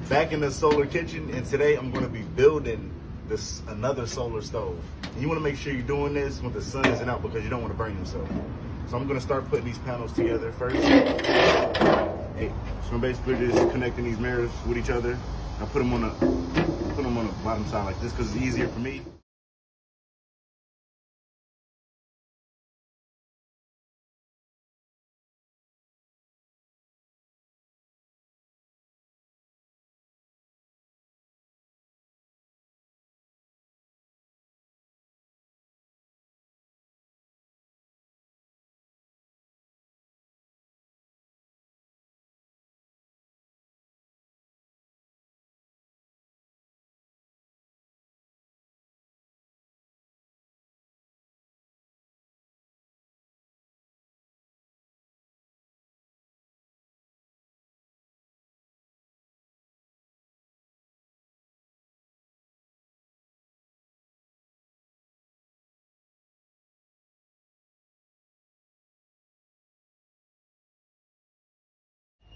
Back in the solar kitchen, and today I'm going to be building another solar stove. And you want to make sure you're doing this when the sun isn't out because you don't want to burn yourself. So I'm going to start putting these panels together first. Hey, so I'm basically just connecting these mirrors with each other. I put them on the bottom side like this because it's easier for me.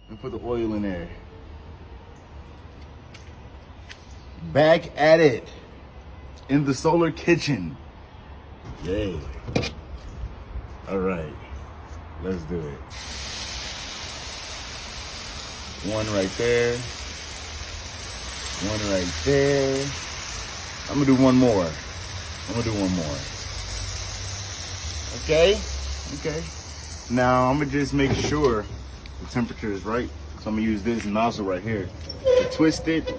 And put the oil in there. Back at it in the solar kitchen. Yay. All right, let's do it. One right there. One right there. I'm gonna do one more. Okay? Okay. Now I'm gonna just make sure the temperature is right. So I'm gonna use this nozzle right here to twist it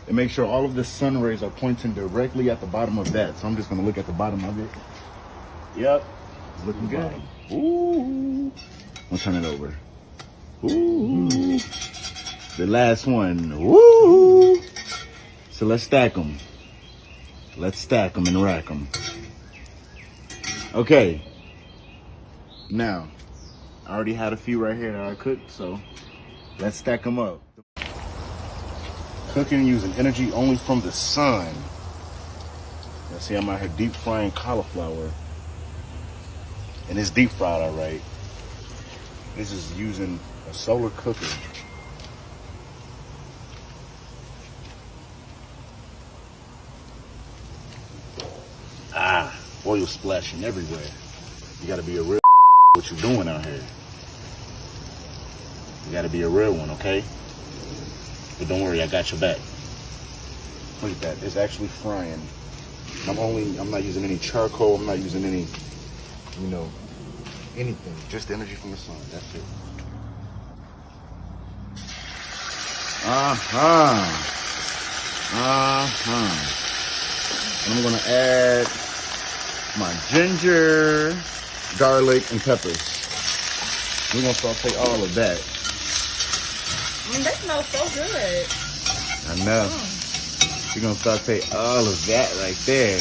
and make sure all of the sun rays are pointing directly at the bottom of that. So I'm just gonna look at the bottom of it. Yep, it's looking good. Ooh, I'll turn it over. Ooh, the last one. Ooh. So let's stack them. Let's stack them and rack them. Okay. Now, I already had a few right here that I cooked, so let's stack them up. Cooking using energy only from the sun. Let's see, I'm out here deep frying cauliflower. And it's deep fried, all right. This is using a solar cooker. Ah, oil splashing everywhere. You gotta be a real what you doing out here. You gotta be a real one, okay? But don't worry, I got your back. Look at that, it's actually frying. I'm not using any charcoal, I'm not using any, anything. Just the energy from the sun, that's it. And I'm gonna add my ginger, garlic, and peppers. We're gonna saute all of that. That smells so good. I know. We're gonna saute all of that right there.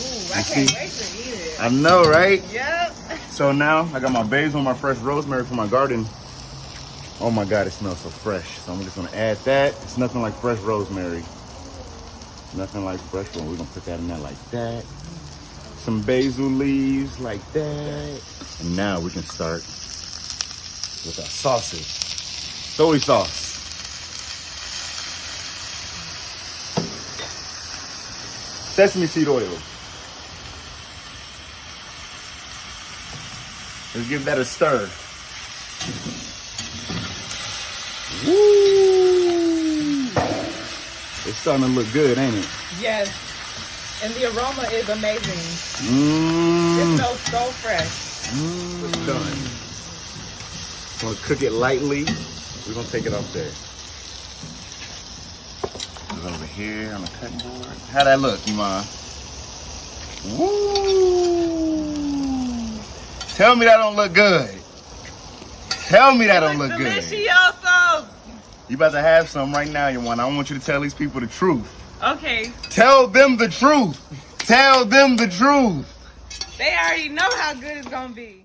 Ooh, I can't wait to eat it. I know, right? Yep. So now I got my basil, my fresh rosemary from my garden. Oh my God, it smells so fresh. So I'm just gonna add that. It's nothing like fresh rosemary. Nothing like fresh one. We're gonna put that in there like that. Some basil leaves like that. And now we can start with our sauces. Soy sauce. Sesame seed oil. Let's give that a stir. Woo! It's starting to look good, ain't it? Yes. And the aroma is amazing. It smells so fresh. It's done. I'm gonna cook it lightly. We're gonna take it off there. It's over here on the cutting board. How that look, Iman? Woo! Tell me that don't look good. Tell me that don't look good. Deliciosos. You about to have some right now, Iman. I want you to tell these people the truth. Okay. Tell them the truth. Tell them the truth. They already know how good it's gonna be.